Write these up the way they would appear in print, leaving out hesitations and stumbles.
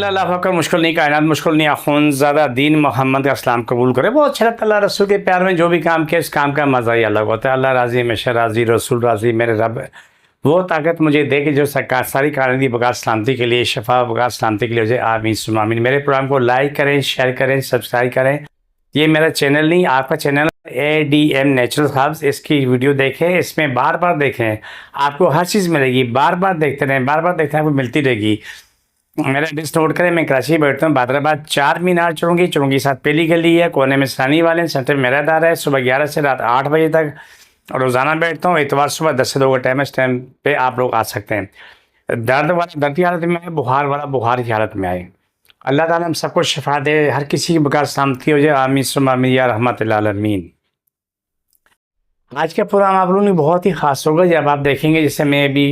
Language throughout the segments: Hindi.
अल्लाह फकर मुश्किल नहीं, कायनात मुश्किल नहीं, अखुनज़ादा दीन मोहम्मद का इस्लाम कबूल करे। बहुत अच्छा लगता है, अल्लाह रसूल के प्यार में जो भी काम किया, इस काम का मज़ा ही अलग होता है। अल्लाह राज़ी, हमेशा राज़ी, रसूल राज़ी, मेरे रब वो ताकत मुझे दे कि जो सारी कायनात बग़ात सलामती के लिए, शफा बग़ात सलामती के लिए मुझे आमीन सुम्मा आमीन। मेरे प्रोग्राम को लाइक करें, शेयर करें, सब्सक्राइब करें। ये मेरा चैनल नहीं, आपका चैनल ADM नेचुरल हर्ब्स। इसकी वीडियो देखें, इसमें बार बार देखें, आपको हर चीज़ मिलेगी। बार बार देखते रहें, बार बार देखते हैं, आपको मिलती रहेगी। मेरा एड्रेस नोट करें, मैं कराची में बैठता हूँ, हैदराबाद 4 मीनार चुरूंगी, चुरूंगी साथ पहली गली है, कोने में सरानी वाले सेंटर में मेरा दार है। सुबह 11 से रात 8 बजे तक रोज़ाना बैठता हूँ। इतवार सुबह 10 से 2 का टाइम है, इस टाइम पे आप लोग आ सकते हैं। दर्द की हालत में आए, बुखार वाला बुखार की हालत में आए, अल्लाह ताला हम सबको शिफा दे, हर किसी की बुखार सलामती हो जाए, आमीन सुम्मा आमीन या रहमतुल आलमीन। आज का प्रोग्राम आप लोगों ने बहुत ही ख़ास होगा जब आप देखेंगे। जैसे मैं भी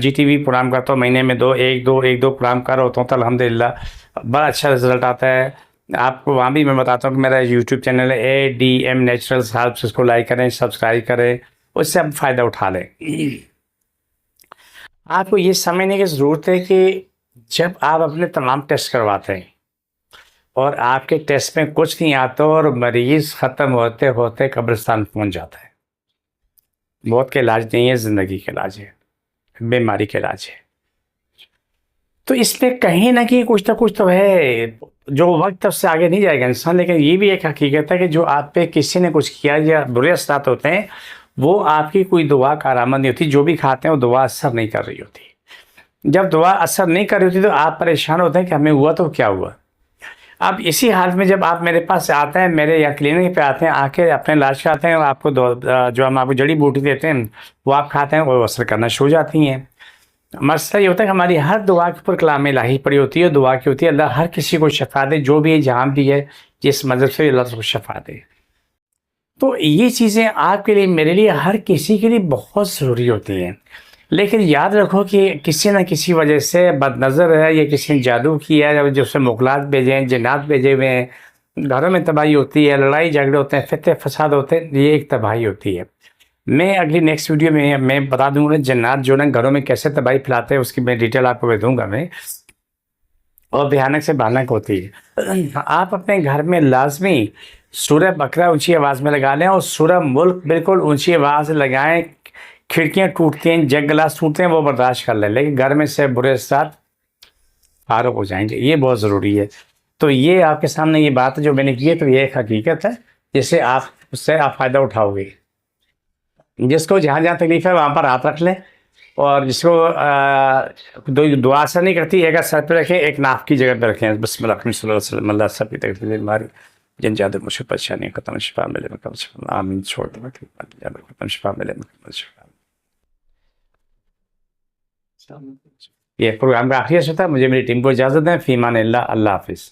GTV प्रोग्राम करता हूँ, महीने में एक दो प्रोग्राम कर रहा होता हूँ, तो अल्हम्दुलिल्लाह बड़ा अच्छा रिजल्ट आता है। आपको वहाँ भी मैं बताता हूँ कि मेरा यूट्यूब चैनल है ADM नेचुरल हर्ब्स, उसको लाइक करें, सब्सक्राइब करें, उससे आप फ़ायदा उठा लें। आपको ये समझने की ज़रूरत है कि जब आप अपने तमाम टेस्ट करवाते हैं और आपके टेस्ट में कुछ नहीं आता और मरीज़ ख़त्म होते होते कब्रिस्तान पहुँच जाता है। मौत का इलाज नहीं है, ज़िंदगी का इलाज है, बीमारी का इलाज है। तो इसमें कहीं ना कहीं कुछ ना कुछ तो है, जो वक्त उससे आगे नहीं जाएगा इंसान। लेकिन ये भी एक हकीकत है कि जो आप पे किसी ने कुछ किया या बुरे असरात होते हैं, वो आपकी कोई दुआ कारामद नहीं होती। जो भी खाते हैं वो दुआ असर नहीं कर रही होती। जब दुआ असर नहीं कर रही होती तो आप परेशान होते हैं कि हमें हुआ तो क्या हुआ। अब इसी हालत में जब आप मेरे पास आते हैं, मेरे या क्लिनिक पे आते हैं, आके अपने इलाज कराते हैं, और आपको जो हम आपको जड़ी बूटी देते हैं वो आप खाते हैं, वो असर करना शुरू हो जाती हैं। मसला ये होता है कि हमारी हर दुआ के ऊपर कलाम इलाही पड़ी होती है। दुआ की होती है अल्लाह हर किसी को शफा दे, जो भी है, जहाँ भी है, जिस मज़हब से, अल्लाह उसको शफा दे। तो ये चीज़ें आपके लिए, मेरे लिए, हर किसी के लिए बहुत ज़रूरी होती हैं। लेकिन याद रखो कि किसी न किसी वजह से बदनज़र है या किसी ने जादू किया है, जो उससे मुगलात भेजे हैं, जिन्नात भेजे हुए हैं, घरों में तबाही होती है, लड़ाई झगड़े होते हैं, फितने फसाद होते हैं, ये एक तबाही होती है। मैं अगली नेक्स्ट वीडियो में मैं बता दूंगा जिन्नात जो है घरों में कैसे तबाही फैलाते हैं, उसकी मैं डिटेल आपको दे दूंगा मैं, और भयानक से भयानक होती है। आप अपने घर में लाजमी सूरह बकरा ऊंची आवाज़ में लगा लें और सूरह मुल्क बिल्कुल ऊंची आवाज़ में लगाएं। खिड़कियां टूटती हैं, जग गिलास टूटते हैं, वो बर्दाश्त कर लें, लेकिन घर में से बुरे साथ फारुग हो जाएंगे, ये बहुत ज़रूरी है। तो ये आपके सामने ये बात जो मैंने की है, तो ये एक हकीकत है जिससे आप उससे आप फ़ायदा उठाओगे। जिसको जहाँ जहाँ तकलीफ है वहाँ पर हाथ रख लें, और जिसको दुआ असर नहीं करती, एक सर पे रखें, एक नाक की जगह पे रखें, बिस्मिल्लाह सबकी तकलीफ बीमारी जन जादू मुश्किल परेशानी खत्म शिफा मिले आमीन। छोड़ दो खत्म शिफा मिले शिफा। ये प्रोग्राम का आखिरी था। मुझे मेरी टीम को इजाज़त दें। फ़ीमान अल्लाह, अल्लाह हाफिज़।